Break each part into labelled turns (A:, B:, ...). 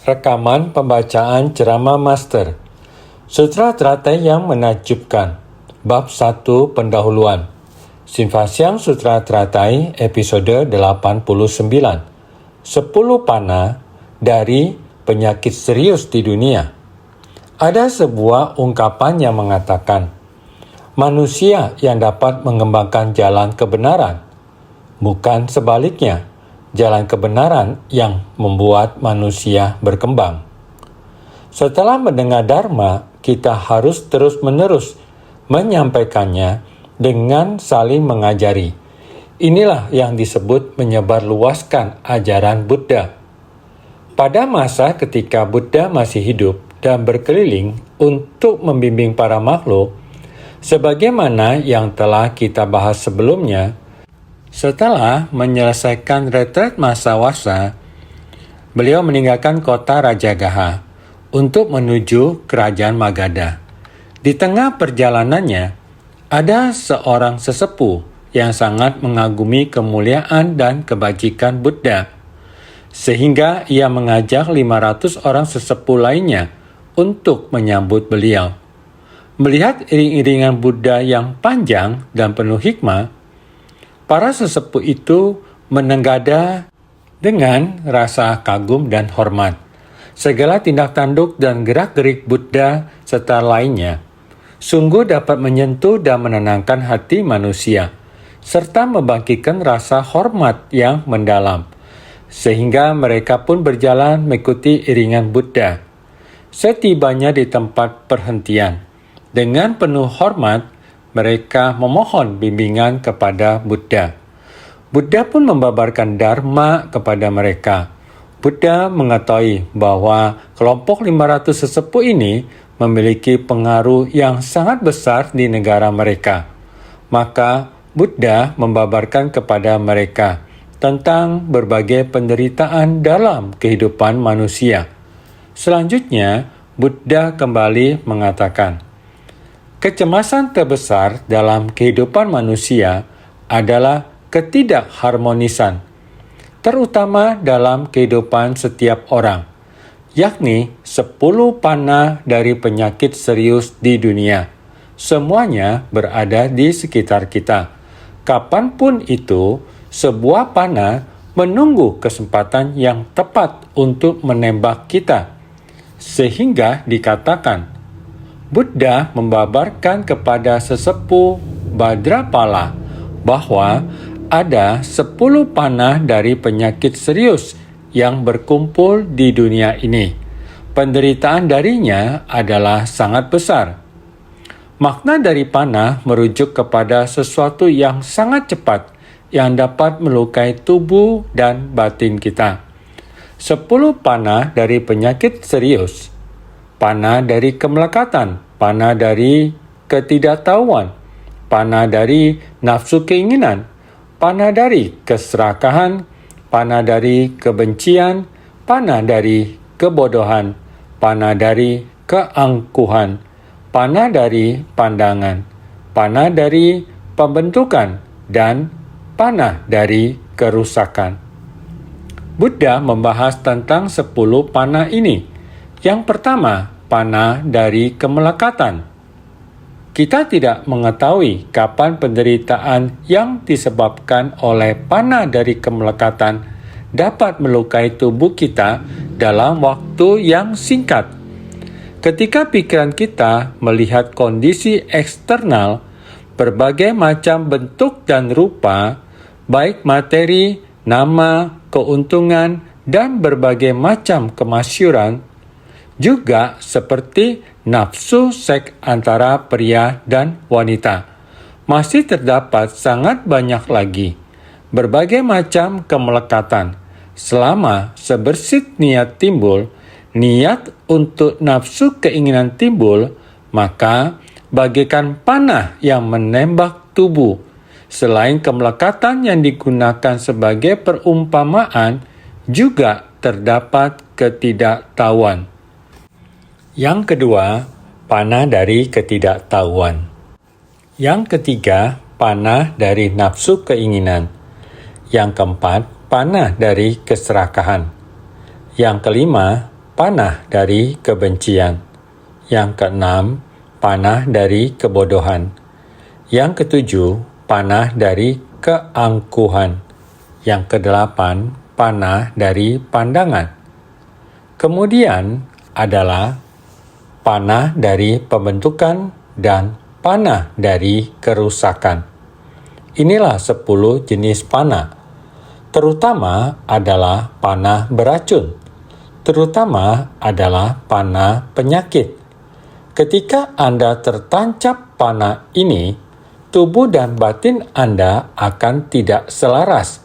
A: Rekaman pembacaan ceramah master. Sutra Teratai yang menakjubkan. Bab 1 Pendahuluan. Simvasyang Sutra Teratai episode 89. 10 panah dari penyakit serius di dunia. Ada sebuah ungkapan yang mengatakan, manusia yang dapat mengembangkan jalan kebenaran, bukan sebaliknya. Jalan kebenaran yang membuat manusia berkembang. Setelah mendengar Dharma, kita harus terus-menerus menyampaikannya dengan saling mengajari. Inilah yang disebut menyebarluaskan ajaran Buddha. Pada masa ketika Buddha masih hidup dan berkeliling untuk membimbing para makhluk, sebagaimana yang telah kita bahas sebelumnya, setelah menyelesaikan retret masa wasa, beliau meninggalkan kota Rajagaha untuk menuju kerajaan Magadha. Di tengah perjalanannya, ada seorang sesepuh yang sangat mengagumi kemuliaan dan kebajikan Buddha, sehingga ia mengajak 500 orang sesepuh lainnya untuk menyambut beliau. Melihat iring-iringan Buddha yang panjang dan penuh hikmah, para sesepuh itu menenggada dengan rasa kagum dan hormat. Segala tindak tanduk dan gerak-gerik Buddha serta lainnya sungguh dapat menyentuh dan menenangkan hati manusia, serta membangkitkan rasa hormat yang mendalam, sehingga mereka pun berjalan mengikuti iringan Buddha. Setibanya di tempat perhentian, dengan penuh hormat, mereka memohon bimbingan kepada Buddha. Buddha pun membabarkan Dharma kepada mereka. Buddha mengetahui bahwa kelompok 500 sesepuh ini memiliki pengaruh yang sangat besar di negara mereka. Maka Buddha membabarkan kepada mereka tentang berbagai penderitaan dalam kehidupan manusia. Selanjutnya, Buddha kembali mengatakan, kecemasan terbesar dalam kehidupan manusia adalah ketidakharmonisan, terutama dalam kehidupan setiap orang, yakni 10 panah dari penyakit serius di dunia. Semuanya berada di sekitar kita. Kapanpun itu, sebuah panah menunggu kesempatan yang tepat untuk menembak kita, sehingga dikatakan, Buddha membabarkan kepada sesepuh Bhadrapala bahwa ada 10 panah dari penyakit serius yang berkumpul di dunia ini. Penderitaan darinya adalah sangat besar. Makna dari panah merujuk kepada sesuatu yang sangat cepat yang dapat melukai tubuh dan batin kita. 10 panah dari penyakit serius. Panah dari kemelekatan, panah dari ketidaktahuan, panah dari nafsu keinginan, panah dari keserakahan, panah dari kebencian, panah dari kebodohan, panah dari keangkuhan, panah dari pandangan, panah dari pembentukan, dan panah dari kerusakan. Buddha membahas tentang 10 panah ini. Yang pertama, panah dari kemelekatan. Kita tidak mengetahui kapan penderitaan yang disebabkan oleh panah dari kemelekatan dapat melukai tubuh kita dalam waktu yang singkat. Ketika pikiran kita melihat kondisi eksternal, berbagai macam bentuk dan rupa, baik materi, nama, keuntungan, dan berbagai macam kemasyuran, juga seperti nafsu seks antara pria dan wanita, masih terdapat sangat banyak lagi berbagai macam kemelekatan. Selama sebersit niat timbul, niat untuk nafsu keinginan timbul, maka bagaikan panah yang menembak tubuh. Selain kemelekatan yang digunakan sebagai perumpamaan, juga terdapat ketidaktahuan. Yang kedua, panah dari ketidaktahuan. Yang ketiga, panah dari nafsu keinginan. Yang keempat, panah dari keserakahan. Yang kelima, panah dari kebencian. Yang keenam, panah dari kebodohan. Yang ketujuh, panah dari keangkuhan. Yang kedelapan, panah dari pandangan. Kemudian adalah panah dari pembentukan dan panah dari kerusakan. Inilah 10 jenis panah. Terutama adalah panah beracun. Terutama adalah panah penyakit. Ketika Anda tertancap panah ini, tubuh dan batin Anda akan tidak selaras.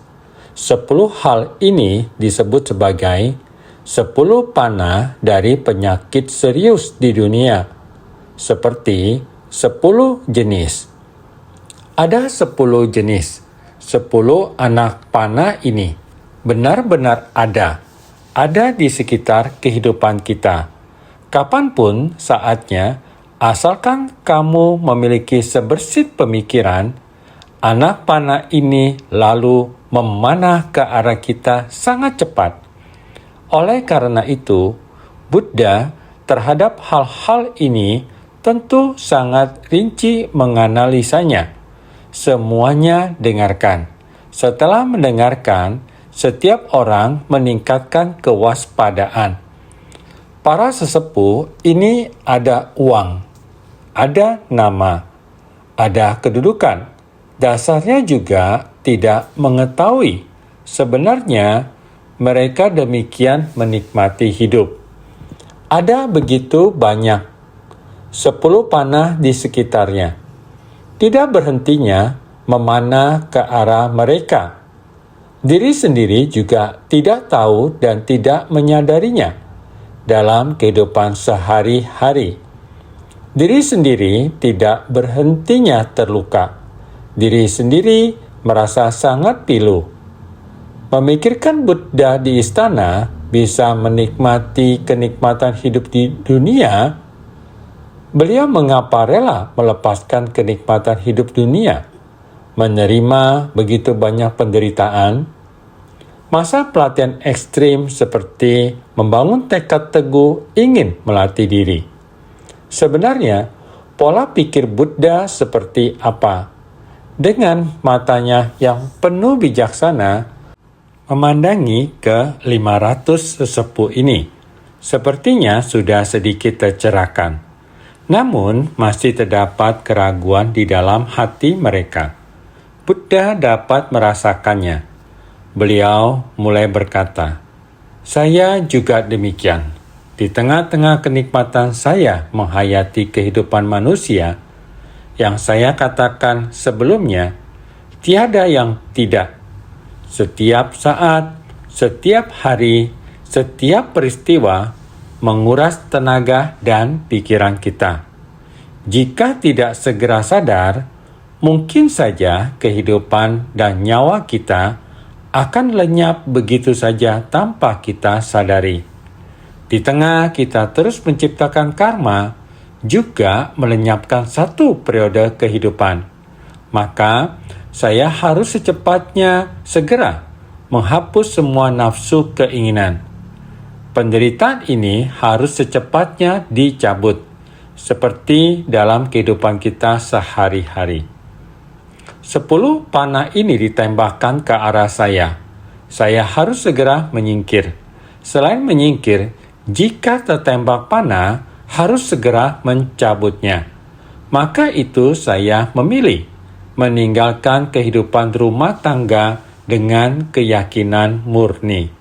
A: 10 hal ini disebut sebagai 10 panah dari penyakit serius di dunia, seperti 10 jenis. Ada 10 jenis, 10 anak panah ini benar-benar ada di sekitar kehidupan kita. Kapanpun saatnya, asalkan kamu memiliki sebersit pemikiran, anak panah ini lalu memanah ke arah kita sangat cepat. Oleh karena itu, Buddha terhadap hal-hal ini tentu sangat rinci menganalisanya. Semuanya dengarkan. Setelah mendengarkan, setiap orang meningkatkan kewaspadaan. Para sesepuh ini ada uang, ada nama, ada kedudukan. Dasarnya juga tidak mengetahui. Sebenarnya, mereka demikian menikmati hidup. Ada begitu banyak 10 panah di sekitarnya. Tidak berhentinya memanah ke arah mereka. Diri sendiri juga tidak tahu dan tidak menyadarinya dalam kehidupan sehari-hari. Diri sendiri tidak berhentinya terluka. Diri sendiri merasa sangat pilu. Memikirkan Buddha di istana bisa menikmati kenikmatan hidup di dunia. Beliau mengapa rela melepaskan kenikmatan hidup dunia, menerima begitu banyak penderitaan? Masa pelatihan ekstrim seperti membangun tekad teguh ingin melatih diri. Sebenarnya, pola pikir Buddha seperti apa? Dengan matanya yang penuh bijaksana, memandangi ke 500 sesepuh ini, sepertinya sudah sedikit tercerahkan. Namun, masih terdapat keraguan di dalam hati mereka. Buddha dapat merasakannya. Beliau mulai berkata, "Saya juga demikian. Di tengah-tengah kenikmatan saya menghayati kehidupan manusia, yang saya katakan sebelumnya, tiada yang tidak. Setiap saat, setiap hari, setiap peristiwa menguras tenaga dan pikiran kita. Jika tidak segera sadar, mungkin saja kehidupan dan nyawa kita akan lenyap begitu saja tanpa kita sadari. Di tengah kita terus menciptakan karma, juga melenyapkan satu periode kehidupan. Maka, saya harus secepatnya segera menghapus semua nafsu keinginan. Penderitaan ini harus secepatnya dicabut, seperti dalam kehidupan kita sehari-hari. 10 panah ini ditembakkan ke arah saya. Saya harus segera menyingkir. Selain menyingkir, jika tertembak panah, harus segera mencabutnya. Maka itu saya memilih meninggalkan kehidupan rumah tangga dengan keyakinan murni.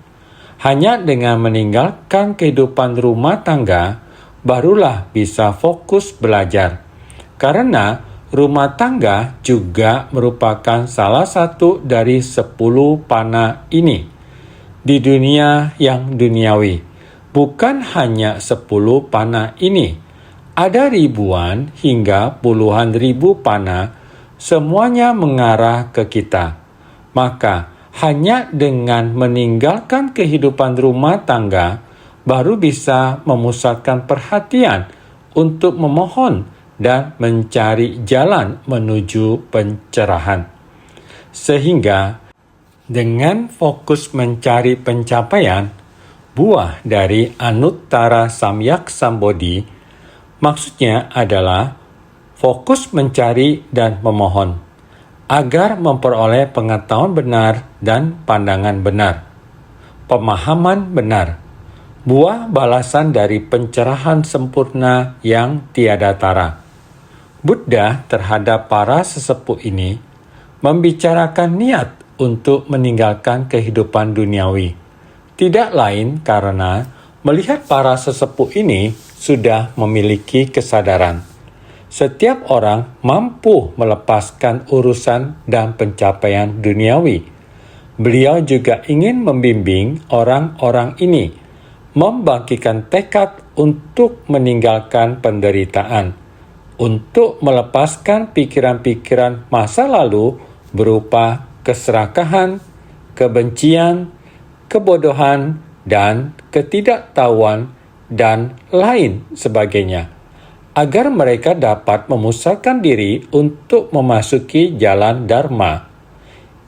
A: Hanya dengan meninggalkan kehidupan rumah tangga, barulah bisa fokus belajar. Karena rumah tangga juga merupakan salah satu dari 10 panah ini. Di dunia yang duniawi, bukan hanya 10 panah ini. Ada ribuan hingga puluhan ribu panah, semuanya mengarah ke kita. Maka, hanya dengan meninggalkan kehidupan rumah tangga, baru bisa memusatkan perhatian untuk memohon dan mencari jalan menuju pencerahan. Sehingga, dengan fokus mencari pencapaian, buah dari Anuttara Samyak Sambodhi maksudnya adalah fokus mencari dan memohon agar memperoleh pengetahuan benar dan pandangan benar, pemahaman benar, buah balasan dari pencerahan sempurna yang tiada tara. Buddha terhadap para sesepuh ini membicarakan niat untuk meninggalkan kehidupan duniawi, tidak lain karena melihat para sesepuh ini sudah memiliki kesadaran. Setiap orang mampu melepaskan urusan dan pencapaian duniawi. Beliau juga ingin membimbing orang-orang ini membangkitkan tekad untuk meninggalkan penderitaan, untuk melepaskan pikiran-pikiran masa lalu berupa keserakahan, kebencian, kebodohan, dan ketidaktahuan, dan lain sebagainya, agar mereka dapat memusatkan diri untuk memasuki jalan Dharma.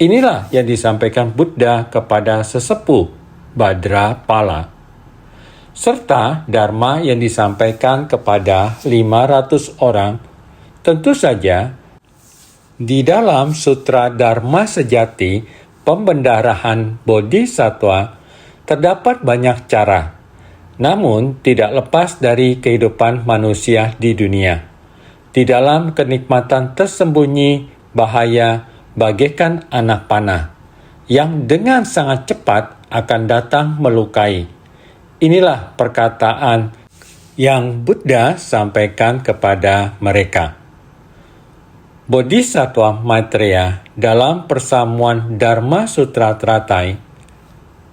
A: Inilah yang disampaikan Buddha kepada sesepuh Bhadrapala, serta Dharma yang disampaikan kepada 500 orang. Tentu saja, di dalam Sutra Dharma Sejati Pembendaharaan Bodhisattva terdapat banyak cara, namun tidak lepas dari kehidupan manusia di dunia. Di dalam kenikmatan tersembunyi bahaya bagaikan anak panah, yang dengan sangat cepat akan datang melukai. Inilah perkataan yang Buddha sampaikan kepada mereka. Bodhisattva Maitreya dalam persamuan Dharma Sutra Teratai,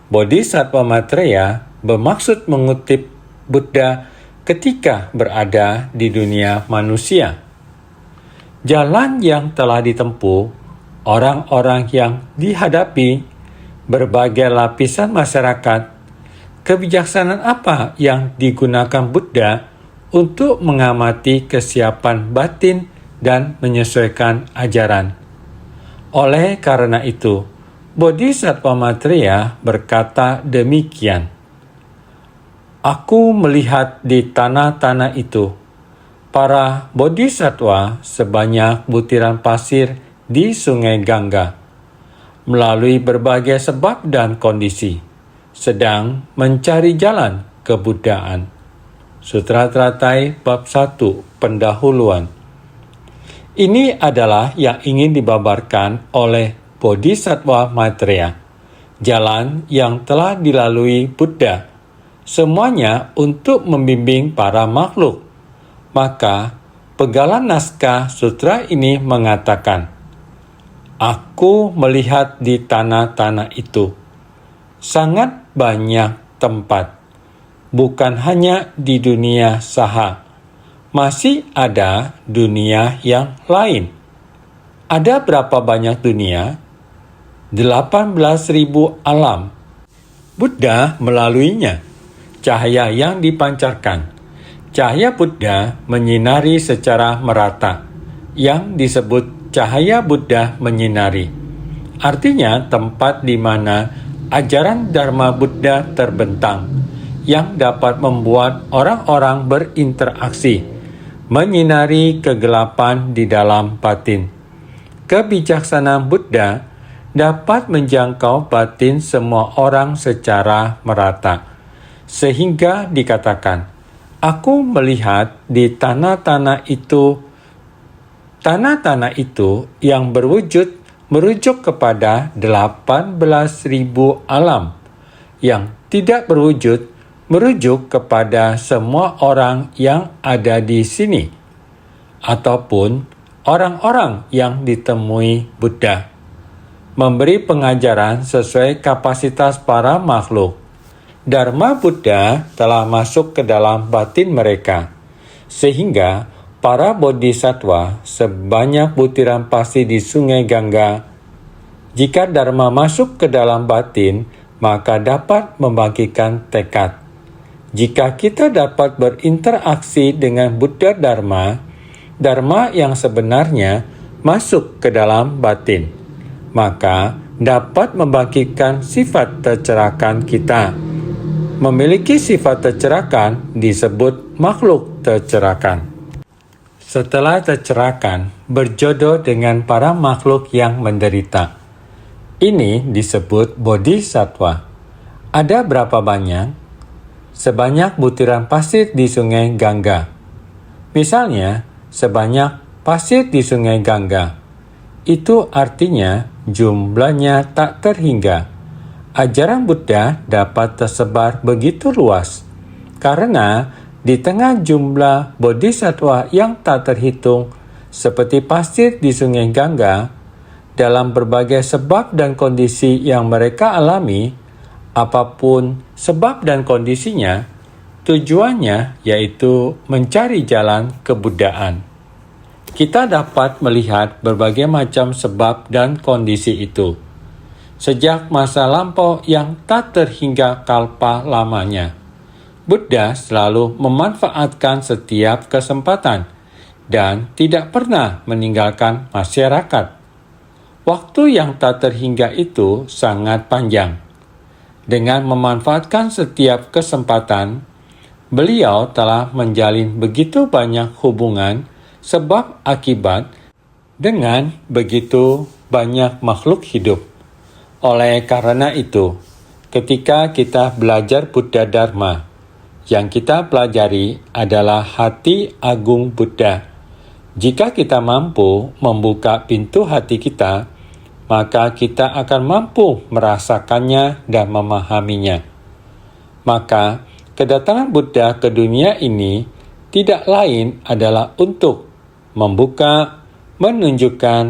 A: Bodhisattva Maitreya bermaksud mengutip Buddha ketika berada di dunia manusia. Jalan yang telah ditempuh orang-orang yang dihadapi berbagai lapisan masyarakat, kebijaksanaan apa yang digunakan Buddha untuk mengamati kesiapan batin dan menyesuaikan ajaran. Oleh karena itu, Bodhisattva Maitreya berkata demikian, "Aku melihat di tanah-tanah itu para bodhisattva sebanyak butiran pasir di sungai Gangga, melalui berbagai sebab dan kondisi, sedang mencari jalan kebuddhaan." Sutra Teratai Bab 1 Pendahuluan. Ini adalah yang ingin dibabarkan oleh Bodhisattva Maitreya, jalan yang telah dilalui Buddha, semuanya untuk membimbing para makhluk. Maka, pegalan naskah sutra ini mengatakan, "Aku melihat di tanah-tanah itu sangat banyak tempat, bukan hanya di dunia saha, masih ada dunia yang lain." Ada berapa banyak dunia? 18.000 alam. Buddha melaluinya. Cahaya yang dipancarkan. Cahaya Buddha menyinari secara merata, yang disebut cahaya Buddha menyinari. Artinya tempat di mana ajaran Dharma Buddha terbentang, yang dapat membuat orang-orang berinteraksi, menyinari kegelapan di dalam batin. Kebijaksanaan Buddha dapat menjangkau batin semua orang secara merata, sehingga dikatakan, "Aku melihat di tanah-tanah itu." Tanah-tanah itu yang berwujud merujuk kepada 18.000 alam, yang tidak berwujud merujuk kepada semua orang yang ada di sini, ataupun orang-orang yang ditemui Buddha, memberi pengajaran sesuai kapasitas para makhluk. Dharma Buddha telah masuk ke dalam batin mereka, sehingga para bodhisattva sebanyak butiran pasir di sungai Gangga. Jika Dharma masuk ke dalam batin, maka dapat membangkitkan tekad. Jika kita dapat berinteraksi dengan Buddha Dharma, Dharma yang sebenarnya masuk ke dalam batin, maka dapat membangkitkan sifat tercerahkan kita. memiliki sifat tercerahkan disebut makhluk tercerahkan. Setelah tercerahkan, berjodoh dengan para makhluk yang menderita. Ini disebut bodhisattva. Ada berapa banyak? Sebanyak butiran pasir di sungai Gangga. Misalnya, sebanyak pasir di sungai Gangga. Itu artinya jumlahnya tak terhingga. Ajaran Buddha dapat tersebar begitu luas karena di tengah jumlah bodhisattva yang tak terhitung seperti pasir di sungai Gangga, dalam berbagai sebab dan kondisi yang mereka alami, apapun sebab dan kondisinya, tujuannya yaitu mencari jalan kebuddhaan. Kita dapat melihat berbagai macam sebab dan kondisi itu. Sejak masa lampau yang tak terhingga kalpa lamanya, Buddha selalu memanfaatkan setiap kesempatan dan tidak pernah meninggalkan masyarakat. Waktu yang tak terhingga itu sangat panjang. Dengan memanfaatkan setiap kesempatan, beliau telah menjalin begitu banyak hubungan sebab akibat dengan begitu banyak makhluk hidup. Oleh karena itu, ketika kita belajar Buddha Dharma, yang kita pelajari adalah hati agung Buddha. Jika kita mampu membuka pintu hati kita, maka kita akan mampu merasakannya dan memahaminya. Maka, kedatangan Buddha ke dunia ini tidak lain adalah untuk membuka, menunjukkan,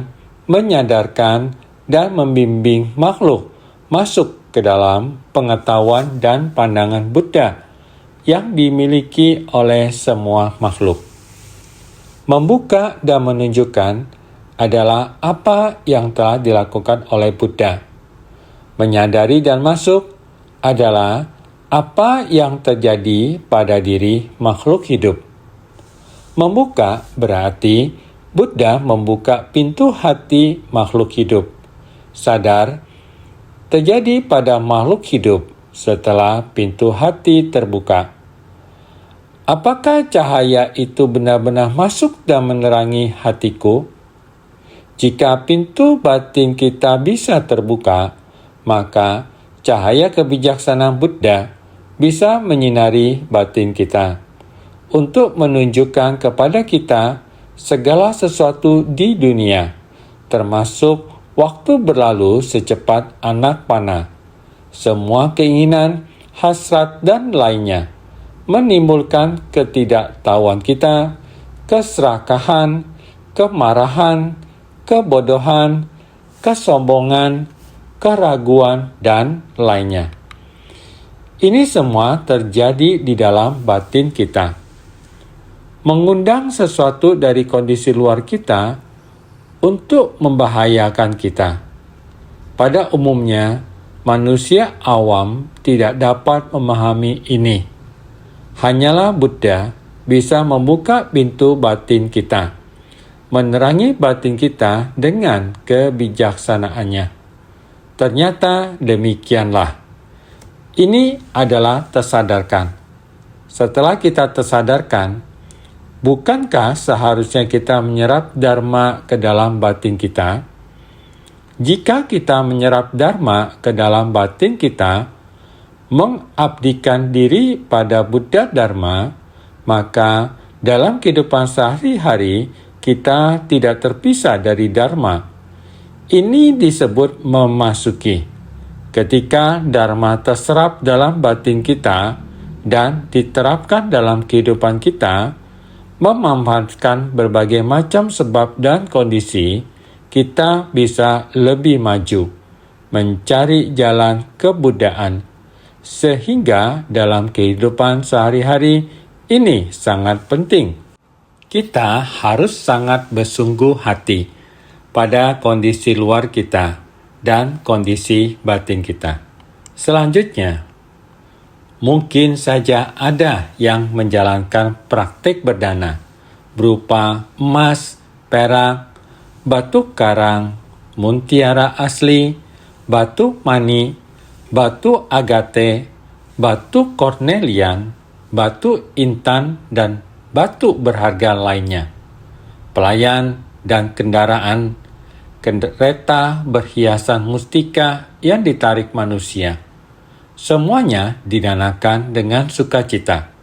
A: menyadarkan, dan membimbing makhluk masuk ke dalam pengetahuan dan pandangan Buddha yang dimiliki oleh semua makhluk. Membuka dan menunjukkan adalah apa yang telah dilakukan oleh Buddha. Menyadari dan masuk adalah apa yang terjadi pada diri makhluk hidup. Membuka berarti Buddha membuka pintu hati makhluk hidup. Sadar terjadi pada makhluk hidup setelah pintu hati terbuka. Apakah cahaya itu benar-benar masuk dan menerangi hatiku? Jika pintu batin kita bisa terbuka, maka cahaya kebijaksanaan Buddha bisa menyinari batin kita untuk menunjukkan kepada kita segala sesuatu di dunia, termasuk waktu berlalu secepat anak panah, semua keinginan, hasrat, dan lainnya, menimbulkan ketidaktahuan kita, keserakahan, kemarahan, kebodohan, kesombongan, keraguan, dan lainnya. Ini semua terjadi di dalam batin kita. Mengundang sesuatu dari kondisi luar kita untuk membahayakan kita. Pada umumnya, manusia awam tidak dapat memahami ini. Hanyalah Buddha bisa membuka pintu batin kita, menerangi batin kita dengan kebijaksanaannya. Ternyata demikianlah. Ini adalah tersadarkan. Setelah kita tersadarkan, bukankah seharusnya kita menyerap Dharma ke dalam batin kita? Jika kita menyerap Dharma ke dalam batin kita, mengabdikan diri pada Buddha Dharma, maka dalam kehidupan sehari-hari kita tidak terpisah dari Dharma. Ini disebut memasuki. Ketika Dharma terserap dalam batin kita dan diterapkan dalam kehidupan kita, memanfaatkan berbagai macam sebab dan kondisi, kita bisa lebih maju, mencari jalan kebuddhaan. Sehingga dalam kehidupan sehari-hari ini sangat penting. Kita harus sangat bersungguh hati pada kondisi luar kita dan kondisi batin kita. Selanjutnya, mungkin saja ada yang menjalankan praktik berdana berupa emas, perak, batu karang, mutiara asli, batu mani, batu agate, batu kornelian, batu intan, dan batu berharga lainnya, pelayan dan kendaraan, kereta berhiasan mustika yang ditarik manusia. Semuanya didanakan dengan sukacita.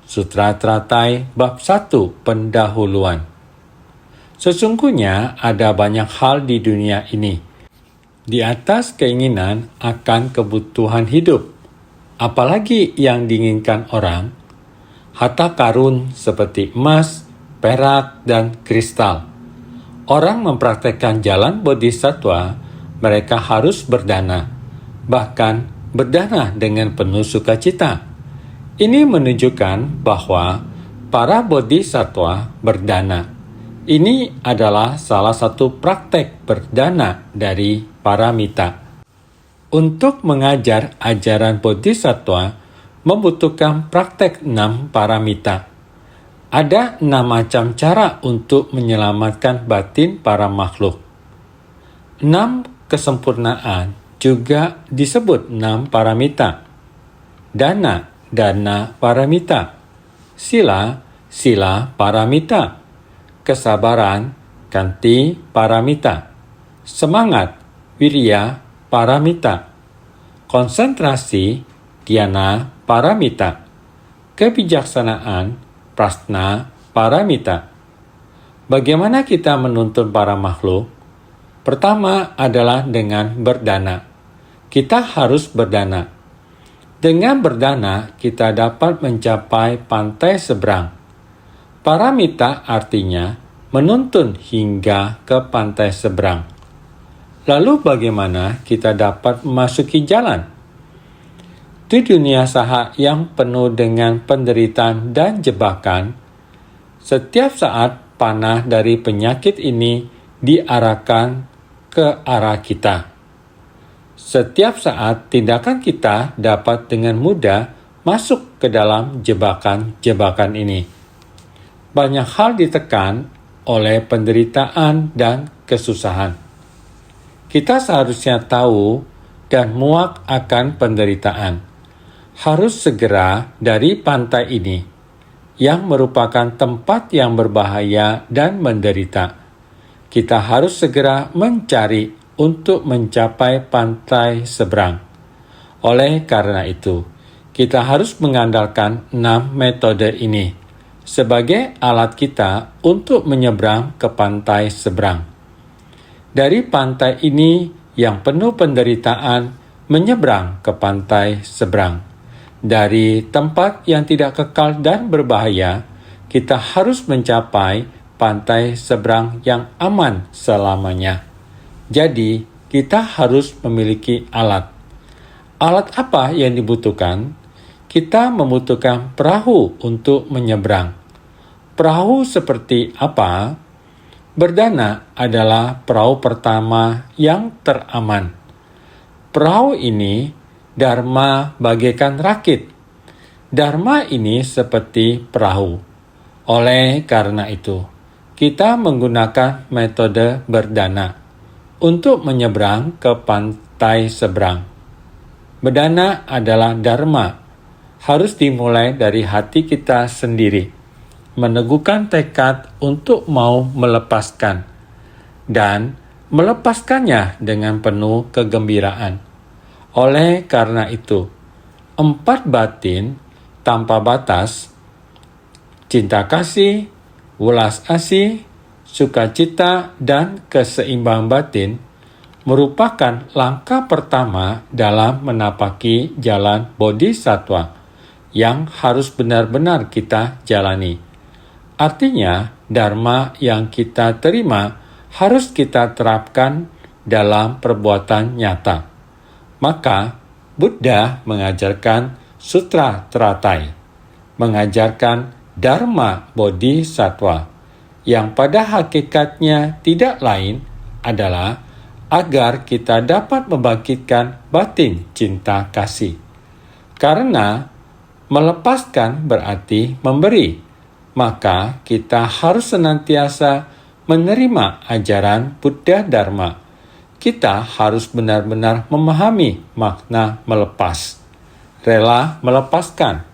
A: Sutra Teratai bab 1 pendahuluan. Sesungguhnya ada banyak hal di dunia ini, di atas keinginan akan kebutuhan hidup, apalagi yang diinginkan orang, harta karun seperti emas, perak, dan kristal. Orang mempraktekkan jalan bodhisattva, mereka harus berdana, bahkan berdana dengan penuh sukacita. Ini menunjukkan bahwa para bodhisattva berdana. Ini adalah salah satu praktek berdana dari paramita. Untuk mengajar ajaran bodhisattva membutuhkan praktek 6 paramita. Ada 6 macam cara untuk menyelamatkan batin para makhluk. 6 kesempurnaan juga disebut 6 paramita. Dana paramita. Sila paramita. Kesabaran, kanti paramita. Semangat, wirya paramita. Konsentrasi, dhyana paramita. Kebijaksanaan, prasna paramita. Bagaimana kita menuntun para makhluk? Pertama adalah dengan berdana. Kita harus berdana. Dengan berdana, kita dapat mencapai pantai seberang. Paramita artinya menuntun hingga ke pantai seberang. Lalu bagaimana kita dapat memasuki jalan? Di dunia saha yang penuh dengan penderitaan dan jebakan, setiap saat panah dari penyakit ini diarahkan ke arah kita. Setiap saat tindakan kita dapat dengan mudah masuk ke dalam jebakan-jebakan ini. Banyak hal ditekan oleh penderitaan dan kesusahan. Kita seharusnya tahu dan muak akan penderitaan. Harus segera dari pantai ini, yang merupakan tempat yang berbahaya dan menderita. Kita harus segera mencari untuk mencapai pantai seberang. Oleh karena itu, kita harus mengandalkan 6 metode ini sebagai alat kita untuk menyeberang ke pantai seberang. Dari pantai ini yang penuh penderitaan menyeberang ke pantai seberang. Dari tempat yang tidak kekal dan berbahaya, kita harus mencapai pantai seberang yang aman selamanya. Jadi, kita harus memiliki alat. Alat apa yang dibutuhkan? Kita membutuhkan perahu untuk menyeberang. Perahu seperti apa? Berdana adalah perahu pertama yang teraman. Perahu ini Dharma bagaikan rakit. Dharma ini seperti perahu. Oleh karena itu, kita menggunakan metode berdana untuk menyeberang ke pantai seberang. Berdana adalah dharma. Harus dimulai dari hati kita sendiri. Meneguhkan tekad untuk mau melepaskan. Dan melepaskannya dengan penuh kegembiraan. Oleh karena itu, 4 batin tanpa batas, cinta kasih, welas asih, sukacita, dan keseimbangan batin merupakan langkah pertama dalam menapaki jalan bodhisattva yang harus benar-benar kita jalani. Artinya, dharma yang kita terima harus kita terapkan dalam perbuatan nyata. Maka, Buddha mengajarkan Sutra Teratai, mengajarkan Dharma Bodhisattva, yang pada hakikatnya tidak lain adalah agar kita dapat membangkitkan batin cinta kasih. Karena melepaskan berarti memberi, maka kita harus senantiasa menerima ajaran Buddha Dharma. Kita harus benar-benar memahami makna melepas. rela melepaskan.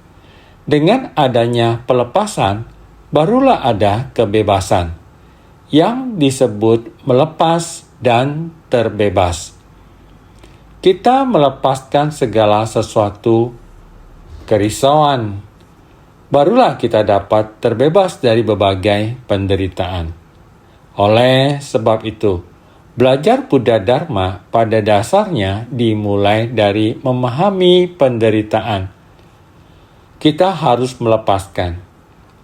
A: Dengan adanya pelepasan, barulah ada kebebasan, yang disebut melepas dan terbebas. Kita melepaskan segala sesuatu kerisauan, barulah kita dapat terbebas dari berbagai penderitaan. Oleh sebab itu, belajar Buddha Dharma pada dasarnya dimulai dari memahami penderitaan. Kita harus melepaskan.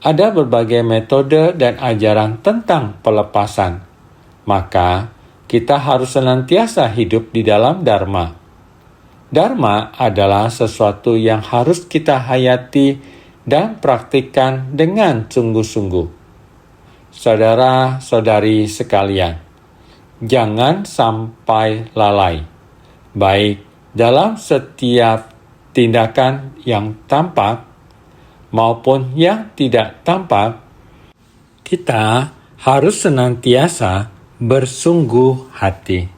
A: Ada berbagai metode dan ajaran tentang pelepasan. Maka, kita harus senantiasa hidup di dalam Dharma. Dharma adalah sesuatu yang harus kita hayati dan praktikkan dengan sungguh-sungguh. Saudara-saudari sekalian, jangan sampai lalai, baik dalam setiap tindakan yang tampak maupun yang tidak tampak. Kita harus senantiasa bersungguh hati.